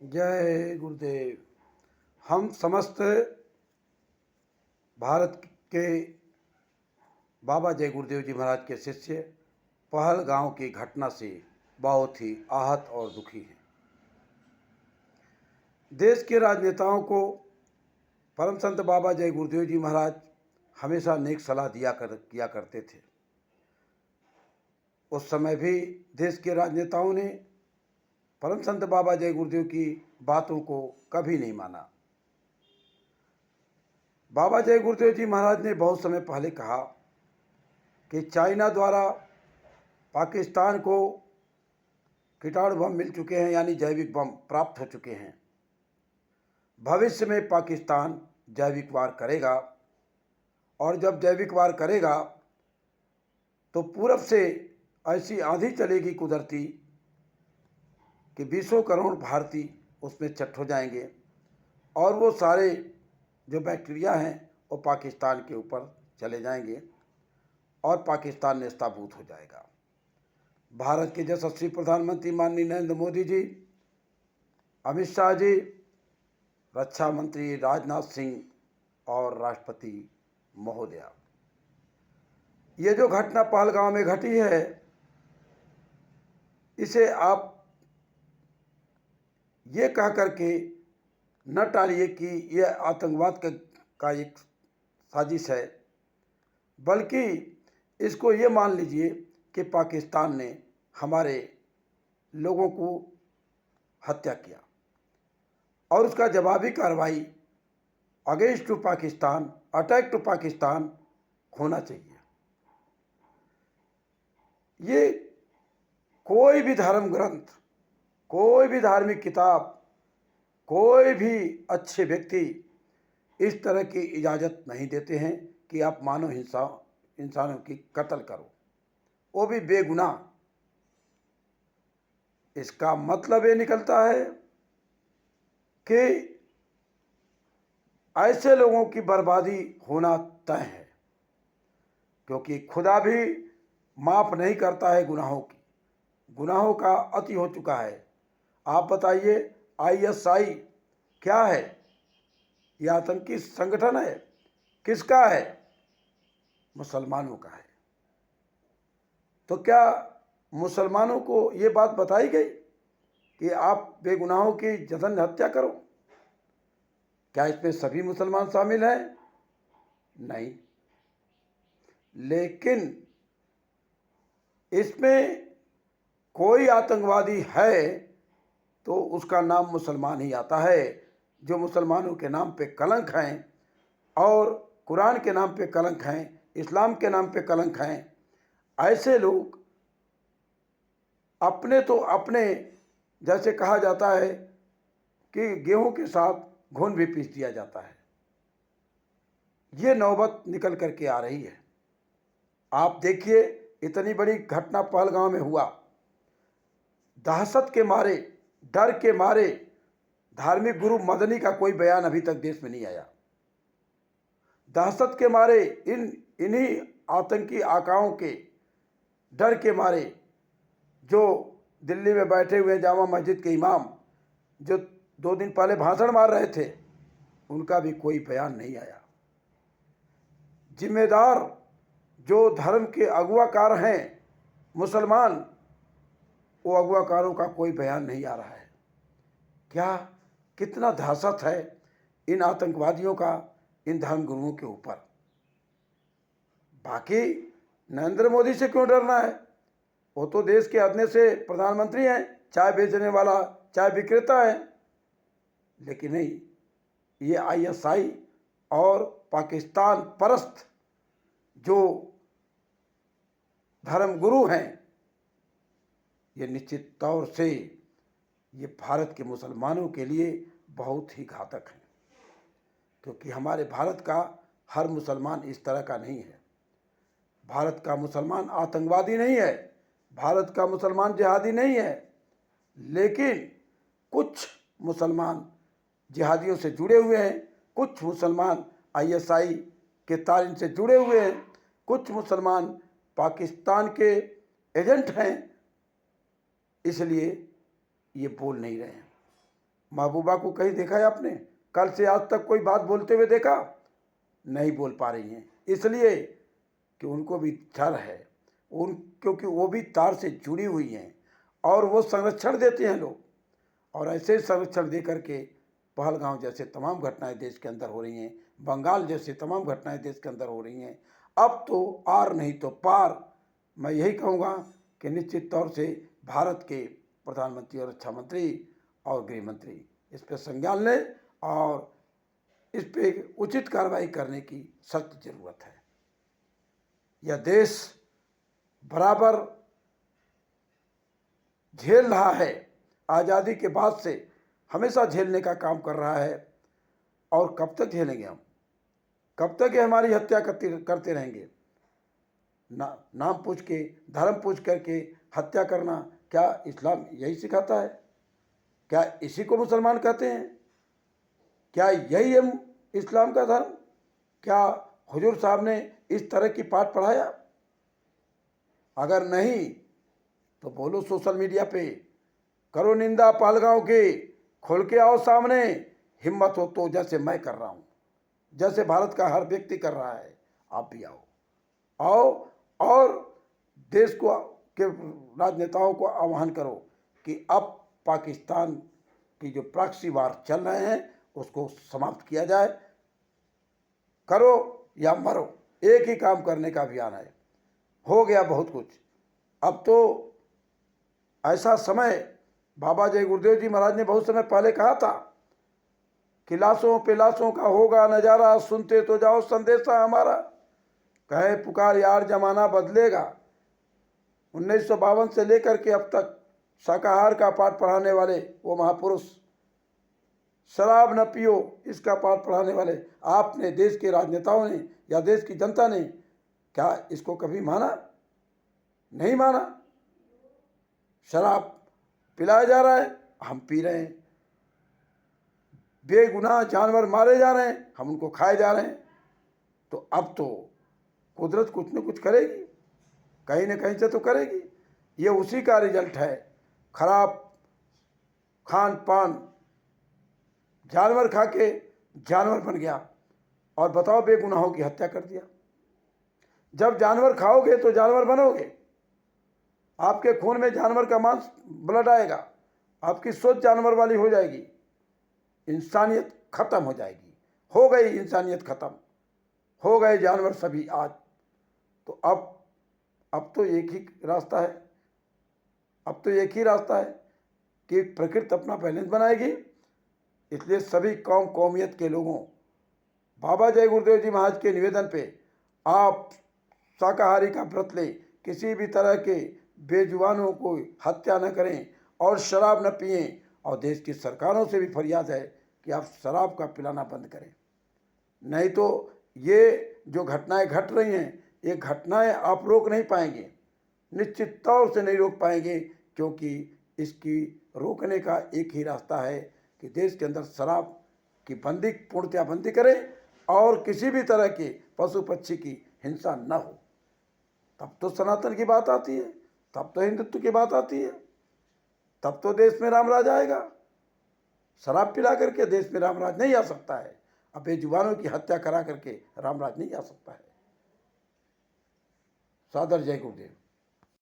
जय गुरुदेव। हम समस्त भारत के बाबा जय गुरुदेव जी महाराज के शिष्य पहलगांव की घटना से बहुत ही आहत और दुखी हैं। देश के राजनेताओं को परम संत बाबा जय गुरुदेव जी महाराज हमेशा नेक सलाह किया करते थे। उस समय भी देश के राजनेताओं ने परम संत बाबा जय गुरुदेव की बातों को कभी नहीं माना। बाबा जय गुरुदेव जी महाराज ने बहुत समय पहले कहा कि चाइना द्वारा पाकिस्तान को कीटाणु बम मिल चुके हैं, यानी जैविक बम प्राप्त हो चुके हैं। भविष्य में पाकिस्तान जैविक वार करेगा और जब जैविक वार करेगा तो पूरब से ऐसी आंधी चलेगी कुदरती कि 20 करोड़ भारतीय उसमें चट हो जाएंगे और वो सारे जो बैक्टीरिया हैं वो पाकिस्तान के ऊपर चले जाएंगे और पाकिस्तान नेस्ताभूत हो जाएगा। भारत के यशस्वी प्रधानमंत्री माननीय नरेंद्र मोदी जी, अमित शाह जी, रक्षा मंत्री राजनाथ सिंह और राष्ट्रपति महोदया, ये जो घटना पहलगांव में घटी है, इसे आप ये कह करके न टालिए कि यह आतंकवाद का एक साजिश है, बल्कि इसको ये मान लीजिए कि पाकिस्तान ने हमारे लोगों को हत्या किया और उसका जवाबी कार्रवाई against to Pakistan, attack to Pakistan होना चाहिए। ये कोई भी धर्म ग्रंथ, कोई भी धार्मिक किताब, कोई भी अच्छे व्यक्ति इस तरह की इजाज़त नहीं देते हैं कि आप मानव इंसानों की कत्ल करो, वो भी बेगुनाह। इसका मतलब ये निकलता है कि ऐसे लोगों की बर्बादी होना तय है, क्योंकि खुदा भी माफ़ नहीं करता है गुनाहों की। गुनाहों का अति हो चुका है। आप बताइए, ISI क्या है? यह आतंकी संगठन है। किसका है? मुसलमानों का है। तो क्या मुसलमानों को ये बात बताई गई कि आप बेगुनाहों की जघन्य हत्या करो? क्या इसमें सभी मुसलमान शामिल हैं? नहीं। लेकिन इसमें कोई आतंकवादी है तो उसका नाम मुसलमान ही आता है, जो मुसलमानों के नाम पे कलंक हैं और कुरान के नाम पे कलंक हैं, इस्लाम के नाम पे कलंक हैं। ऐसे लोग अपने तो अपने, जैसे कहा जाता है कि गेहूं के साथ घुन भी पीस दिया जाता है, ये नौबत निकल करके आ रही है। आप देखिए, इतनी बड़ी घटना पहलगांव में हुआ, दहशत के मारे, डर के मारे धार्मिक गुरु मदनी का कोई बयान अभी तक देश में नहीं आया। दहशत के मारे, इन्हीं आतंकी आकाओं के डर के मारे जो दिल्ली में बैठे हुए जामा मस्जिद के इमाम, जो 2 दिन पहले भाषण मार रहे थे, उनका भी कोई बयान नहीं आया। जिम्मेदार जो धर्म के अगुवाकार हैं मुसलमान, वो अगुवाकारों का कोई बयान नहीं आ रहा है। क्या कितना दहशत है इन आतंकवादियों का इन धर्मगुरुओं के ऊपर। बाकी नरेंद्र मोदी से क्यों डरना है? वो तो देश के अदने से प्रधानमंत्री हैं, चाय बेचने वाला चाय विक्रेता है। लेकिन नहीं, ये ISI और पाकिस्तान परस्त जो धर्मगुरु हैं, ये निश्चित तौर से ये भारत के मुसलमानों के लिए बहुत ही घातक हैं, क्योंकि हमारे भारत का हर मुसलमान इस तरह का नहीं है। भारत का मुसलमान आतंकवादी नहीं है, भारत का मुसलमान जिहादी नहीं है, लेकिन कुछ मुसलमान जिहादियों से जुड़े हुए हैं, कुछ मुसलमान ISI के तारिन से जुड़े हुए हैं, कुछ मुसलमान पाकिस्तान के एजेंट हैं, इसलिए ये बोल नहीं रहे हैं। महबूबा को कहीं देखा है आपने? कल से आज तक कोई बात बोलते हुए देखा? नहीं बोल पा रही हैं, इसलिए कि उनको भी डर है, क्योंकि वो भी तार से जुड़ी हुई हैं और वो संरक्षण देते हैं लोग। और ऐसे संरक्षण दे करके पहलगांव जैसे तमाम घटनाएं देश के अंदर हो रही हैं, बंगाल जैसे तमाम घटनाएं देश के अंदर हो रही हैं। अब तो आर नहीं तो पार। मैं यही कहूँगा कि निश्चित तौर से भारत के प्रधानमंत्री और रक्षा मंत्री और गृह मंत्री इस पर संज्ञान लें और इस पर उचित कार्रवाई करने की सख्त जरूरत है। यह देश बराबर झेल रहा है, आज़ादी के बाद से हमेशा झेलने का काम कर रहा है। और कब तक झेलेंगे हम? कब तक ये हमारी हत्या करते रहेंगे? नाम पूछ के, धर्म पूछ करके हत्या करना क्या इस्लाम यही सिखाता है? क्या इसी को मुसलमान कहते हैं? क्या यही है इस्लाम का धर्म? क्या हुजूर साहब ने इस तरह की पाठ पढ़ाया? अगर नहीं तो बोलो सोशल मीडिया पे, करो निंदा पहलगांव की, खोल के आओ सामने, हिम्मत हो तो, जैसे मैं कर रहा हूँ, जैसे भारत का हर व्यक्ति कर रहा है, आप भी आओ और देश को के राजनेताओं को आह्वान करो कि अब पाकिस्तान की जो प्रॉक्सी वार चल रहे हैं उसको समाप्त किया जाए। करो या मरो, एक ही काम करने का अभियान है। हो गया बहुत कुछ। अब तो ऐसा समय बाबा जय गुरुदेव जी महाराज ने बहुत समय पहले कहा था कि लाशों पे लाशों का होगा नज़ारा, सुनते तो जाओ संदेशा हमारा, कहे पुकार यार जमाना बदलेगा। 1952 से लेकर के अब तक शाकाहार का पाठ पढ़ाने वाले वो महापुरुष, शराब न पियो इसका पाठ पढ़ाने वाले आपने, देश के राजनेताओं ने या देश की जनता ने क्या इसको कभी माना? नहीं माना। शराब पिलाया जा रहा है, हम पी रहे हैं। बेगुनाह जानवर मारे जा रहे हैं, हम उनको खाए जा रहे हैं। तो अब तो कुदरत कुछ न कुछ करेगी, कहीं न कहीं से तो करेगी। ये उसी का रिजल्ट है। खराब खान पान, जानवर खा के जानवर बन गया और बताओ बेगुनाहों की हत्या कर दिया। जब जानवर खाओगे तो जानवर बनोगे, आपके खून में जानवर का मांस, ब्लड आएगा, आपकी सोच जानवर वाली हो जाएगी, इंसानियत खत्म हो जाएगी। हो गई इंसानियत खत्म, हो गए जानवर सभी आज। तो अब तो एक ही रास्ता है, अब तो एक ही रास्ता है कि प्रकृति अपना बैलेंस बनाएगी। इसलिए सभी कौमियत के लोगों, बाबा जय गुरुदेव जी महाराज के निवेदन पे आप शाकाहारी का व्रत लें, किसी भी तरह के बेजुबानों को हत्या न करें और शराब न पिएं। और देश की सरकारों से भी फरियाद है कि आप शराब का पिलाना बंद करें। नहीं तो ये जो घटनाएं घट रही हैं, ये घटनाएं आप रोक नहीं पाएंगे, निश्चित तौर से नहीं रोक पाएंगे, क्योंकि इसकी रोकने का एक ही रास्ता है कि देश के अंदर शराब की बंदी, पूर्णतया बंदी करें और किसी भी तरह के पशु पक्षी की हिंसा न हो। तब तो सनातन की बात आती है, तब तो हिंदुत्व की बात आती है, तब तो देश में राम राज आएगा। शराब पिला करके देश में राम राज नहीं आ सकता है। अब बेजुबानों की हत्या करा करके राम राज नहीं आ सकता है। सादर जय गुरुदेव।